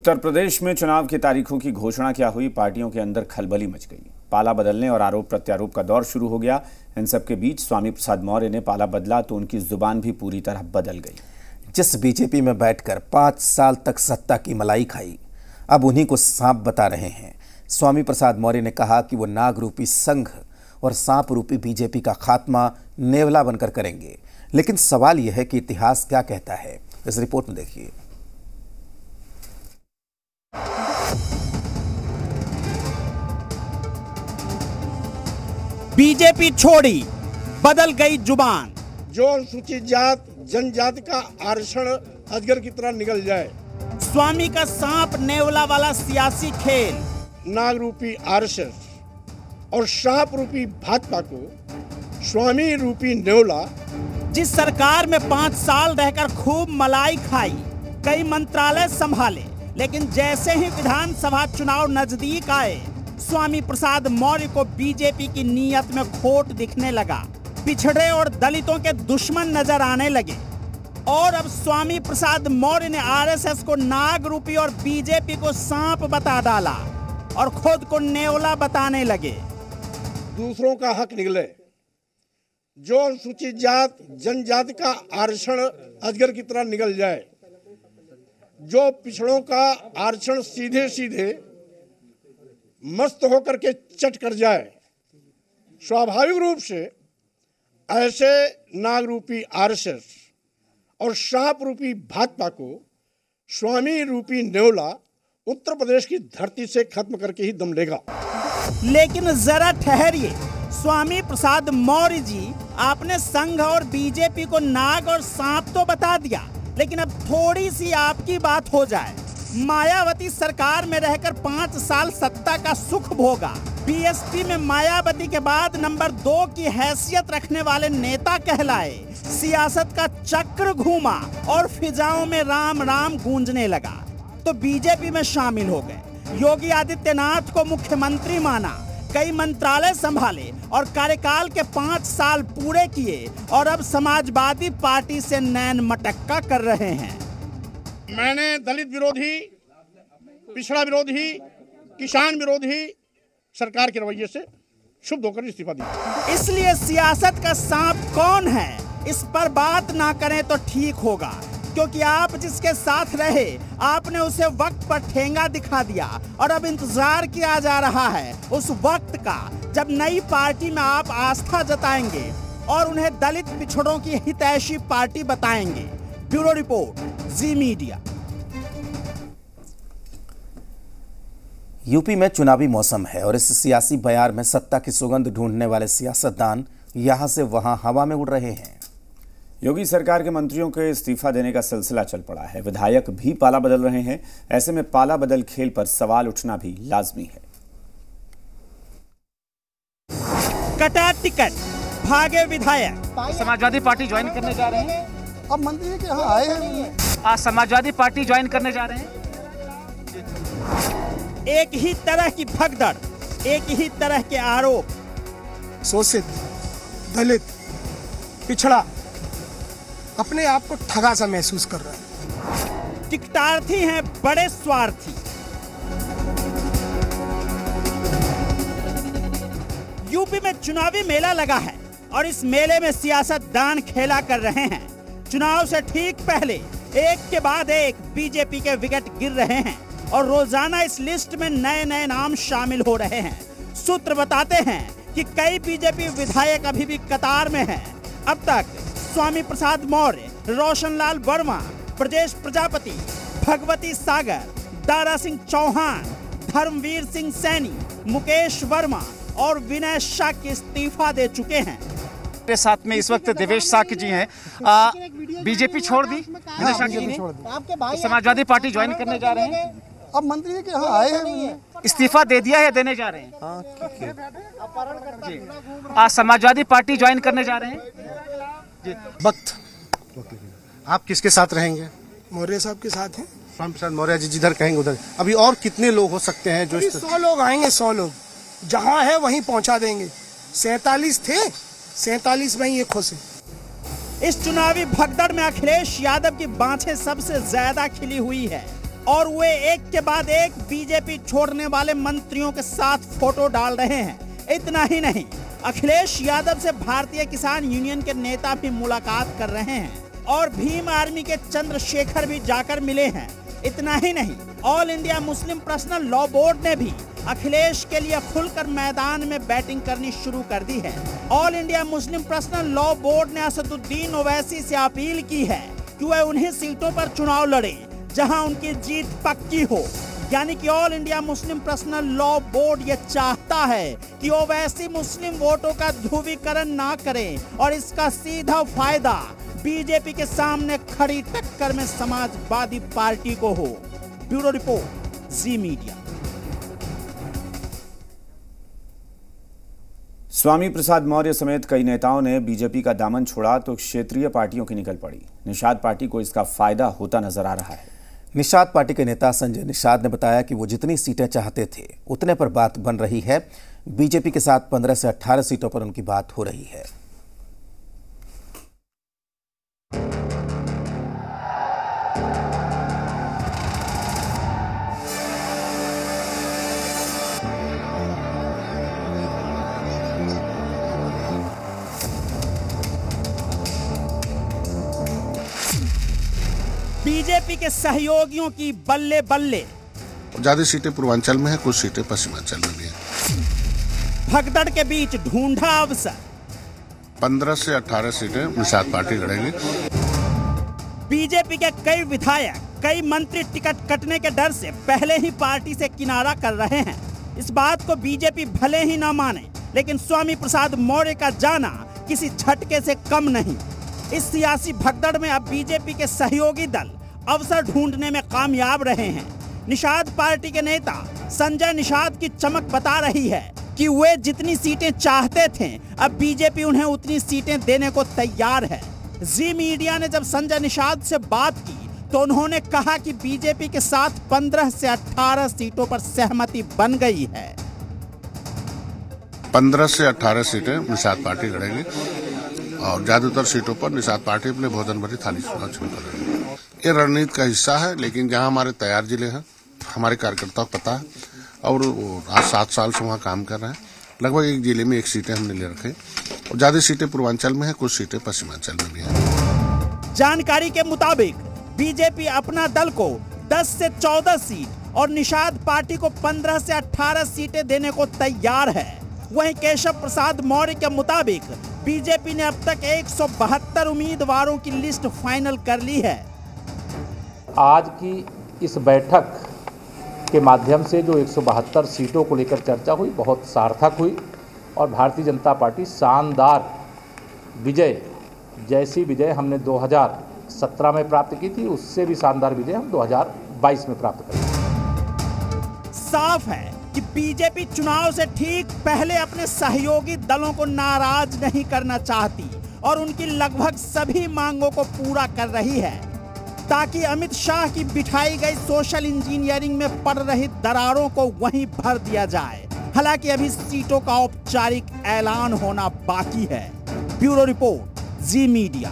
उत्तर प्रदेश में चुनाव की तारीखों की घोषणा क्या हुई, पार्टियों के अंदर खलबली मच गई। पाला बदलने और आरोप प्रत्यारोप का दौर शुरू हो गया। इन सब के बीच स्वामी प्रसाद मौर्य ने पाला बदला तो उनकी जुबान भी पूरी तरह बदल गई। जिस बीजेपी में बैठकर 5 साल तक सत्ता की मलाई खाई, अब उन्हीं को सांप बता रहे हैं। स्वामी प्रसाद मौर्य ने कहा कि वो नाग रूपी संघ और सांप रूपी बीजेपी का खात्मा नेवला बनकर करेंगे। लेकिन सवाल यह है कि इतिहास क्या कहता है। इस रिपोर्ट में देखिए। बीजेपी छोड़ी, बदल गई जुबान। जो अनुसूचित जात जनजाति का आरक्षण अजगर की तरह निकल जाए। स्वामी का सांप नेवला वाला सियासी खेल। नाग रूपी आरएसएस और सांप रूपी भाजपा को स्वामी रूपी नेवला। जिस सरकार में 5 साल रहकर खूब मलाई खाई, कई मंत्रालय संभाले, लेकिन जैसे ही विधानसभा चुनाव नजदीक आए, स्वामी प्रसाद मौर्य को बीजेपी की नीयत में खोट दिखने लगा। पिछड़े और दलितों के दुश्मन नजर आने लगे और अब स्वामी प्रसाद मौर्य ने आरएसएस को नाग रूपी और बीजेपी को सांप बता डाला और खुद को नेवला बताने लगे। दूसरों का हक निकले। जो अनुसूचित जात जनजाति का आरक्षण अजगर की तरह निकल जाए। जो पिछड़ों का आरक्षण सीधे सीधे मस्त होकर के चट कर जाए। स्वाभाविक रूप से ऐसे नाग रूपी आरएसएस और सांप रूपी भाजपा को स्वामी रूपी नेवला उत्तर प्रदेश की धरती से खत्म करके ही दम लेगा। लेकिन जरा ठहरिए, स्वामी प्रसाद मौर्य जी, आपने संघ और बीजेपी को नाग और सांप तो बता दिया, लेकिन अब थोड़ी सी आपकी बात हो जाए। मायावती सरकार में रहकर 5 साल सत्ता का सुख भोगा। बीएसपी में मायावती के बाद नंबर 2 की हैसियत रखने वाले नेता कहलाए। सियासत का चक्र घूमा और फिजाओं में राम राम गूंजने लगा तो बीजेपी में शामिल हो गए। योगी आदित्यनाथ को मुख्यमंत्री माना, कई मंत्रालय संभाले और कार्यकाल के 5 साल पूरे किए और अब समाजवादी पार्टी से नैन मटक्का कर रहे हैं। मैंने दलित विरोधी, पिछड़ा विरोधी, किसान विरोधी सरकार के रवैये से शुद्ध होकर इस्तीफा दिया। इसलिए सियासत का सांप कौन है, इस पर बात ना करें तो ठीक होगा, क्योंकि आप जिसके साथ रहे, आपने उसे वक्त पर ठेंगा दिखा दिया और अब इंतजार किया जा रहा है उस वक्त का जब नई पार्टी में आप आस्था जताएंगे और उन्हें दलित पिछड़ों की हितैषी पार्टी बताएंगे। ब्यूरो रिपोर्ट, जी मीडिया। यूपी में चुनावी मौसम है और इस सियासी बयार में सत्ता की सुगंध ढूंढने वाले सियासतदान यहां से वहां हवा में उड़ रहे हैं। योगी सरकार के मंत्रियों के इस्तीफा देने का सिलसिला चल पड़ा है। विधायक भी पाला बदल रहे हैं। ऐसे में पाला बदल खेल पर सवाल उठना भी लाजमी है। कटा टिकट, भागे विधायक। समाजवादी पार्टी ज्वाइन करने जा रहे हैं। अब मंत्री के यहाँ आए हैं। आज समाजवादी पार्टी ज्वाइन करने जा रहे हैं। एक ही तरह की भगदड़, एक ही तरह के आरोप। शोषित, दलित, पिछड़ा अपने आप को ठगा सा महसूस कर रहा है। टिकटार्थी हैं बड़े स्वार्थी। यूपी में चुनावी मेला लगा है और इस मेले में सियासतदान खेला कर रहे हैं। चुनाव से ठीक पहले एक के बाद एक बीजेपी के विकेट गिर रहे हैं और रोजाना इस लिस्ट में नए नए नाम शामिल हो रहे हैं। सूत्र बताते हैं कि कई बीजेपी विधायक अभी भी कतार में हैं। अब तक स्वामी प्रसाद मौर्य, रोशनलाल वर्मा, ब्रजेश प्रजापति, भगवती सागर, दारा सिंह चौहान, धर्मवीर सिंह सैनी, मुकेश वर्मा और विनय शाक्य इस्तीफा दे चुके हैं। मेरे साथ में इस वक्त देवेश शाक्य जी हैं। बीजेपी छोड़ दी, विनय शाक्य जी ने समाजवादी पार्टी ज्वाइन करने जा रहे हैं। अब मंत्री के यहाँ आए हैं। इस्तीफा दे दिया है, देने जा रहे हैं। जी, आज समाजवादी पार्टी ज्वाइन करने जा रहे हैं। वक्त आप किसके साथ रहेंगे? मौर्य साहब के साथ हैं। स्वामी प्रसाद मौर्य जी जिधर कहेंगे उधर। अभी और कितने लोग हो सकते हैं जो 100 लोग आएंगे। 100 लोग जहाँ है वहीं पहुँचा देंगे। 47 थे, 47 में ही एक खुश है। इस चुनावी भगदड़ में अखिलेश यादव की बाँछें सबसे ज्यादा खिली हुई है और वे एक के बाद एक बीजेपी छोड़ने वाले मंत्रियों के साथ फोटो डाल रहे हैं। इतना ही नहीं, अखिलेश यादव से भारतीय किसान यूनियन के नेता भी मुलाकात कर रहे हैं और भीम आर्मी के चंद्रशेखर भी जाकर मिले हैं। इतना ही नहीं, all India Muslim personal law board ने भी अखिलेश के लिए खुलकर मैदान में बैटिंग करनी शुरू कर दी है। All India Muslim personal law board ने असदुद्दीन ओवैसी से अपील की है कि वह उन्हीं सीटों पर चुनाव लड़े जहां उनकी जीत पक्की हो। यानी कि all India Muslim personal law board ये चाहता है कि ओवैसी मुस्लिम वोटों का ध्रुवीकरण ना करें और इसका सीधा फायदा बीजेपी के सामने खड़ी टक्कर में समाजवादी पार्टी को हो। ब्यूरो रिपोर्ट, जी मीडिया। स्वामी प्रसाद मौर्य समेत कई नेताओं ने बीजेपी का दामन छोड़ा तो क्षेत्रीय पार्टियों की निकल पड़ी। निषाद पार्टी को इसका फायदा होता नजर आ रहा है। निषाद पार्टी के नेता संजय निषाद ने बताया कि वो जितनी सीटें चाहते थे उतने पर बात बन रही है। बीजेपी के साथ 15 से 18 सीटों पर उनकी बात हो रही है। बीजेपी के सहयोगियों की बल्ले बल्ले। ज्यादा सीटें पूर्वांचल में है, कुछ सीटें पश्चिमांचल में भी है। भगदड़ के बीच ढूंढा अवसर। 15 से 18 सीटें निषाद पार्टी लड़ेगी। बीजेपी के कई विधायक, कई मंत्री टिकट कटने के डर से पहले ही पार्टी से किनारा कर रहे हैं। इस बात को बीजेपी भले ही ना माने, लेकिन स्वामी प्रसाद मौर्य का जाना किसी झटके से कम नहीं। इस सियासी भगदड़ में अब बीजेपी के सहयोगी दल अवसर ढूंढने में कामयाब रहे हैं। निषाद पार्टी के नेता संजय निषाद की चमक बता रही है कि वे जितनी सीटें चाहते थे अब बीजेपी उन्हें उतनी सीटें देने को तैयार है। जी मीडिया ने जब संजय निषाद से बात की तो उन्होंने कहा कि बीजेपी के साथ 15 से 18 सीटों पर सहमति बन गई है। 15 से 18 सीटें निषाद पार्टी लड़ेगी और ज्यादातर सीटों पर निषाद पार्टी अपने भोजन भरी थाली चुनाव शुरू कर रही है। ये रणनीति का हिस्सा है, लेकिन जहां हमारे तैयार जिले हैं, हमारे कार्यकर्ताओं को पता है और आज 7 साल से वहां काम कर रहे हैं। लगभग एक जिले में 1 सीटें हमने ले रखे और ज्यादा सीटें पूर्वांचल में है, कुछ सीटें पश्चिमांचल में भी है। जानकारी के मुताबिक बीजेपी अपना दल को 10 से 14 सीट और निषाद पार्टी को 15 से 18 सीटें देने को तैयार है। वहीं केशव प्रसाद मौर्य के मुताबिक बीजेपी ने अब तक 172 उम्मीदवारों की लिस्ट फाइनल कर ली है। आज की इस बैठक के माध्यम से जो 172 सीटों को लेकर चर्चा हुई बहुत सार्थक हुई और भारतीय जनता पार्टी शानदार विजय, जैसी विजय हमने 2017 में प्राप्त की थी उससे भी शानदार विजय हम 2022 में प्राप्त करेंगे। साफ है कि बीजेपी चुनाव से ठीक पहले अपने सहयोगी दलों को नाराज नहीं करना चाहती और उनकी लगभग सभी मांगों को पूरा कर रही है ताकि अमित शाह की बिठाई गई सोशल इंजीनियरिंग में पड़ रही दरारों को वहीं भर दिया जाए। हालांकि अभी सीटों का औपचारिक ऐलान होना बाकी है। ब्यूरो रिपोर्ट, जी मीडिया।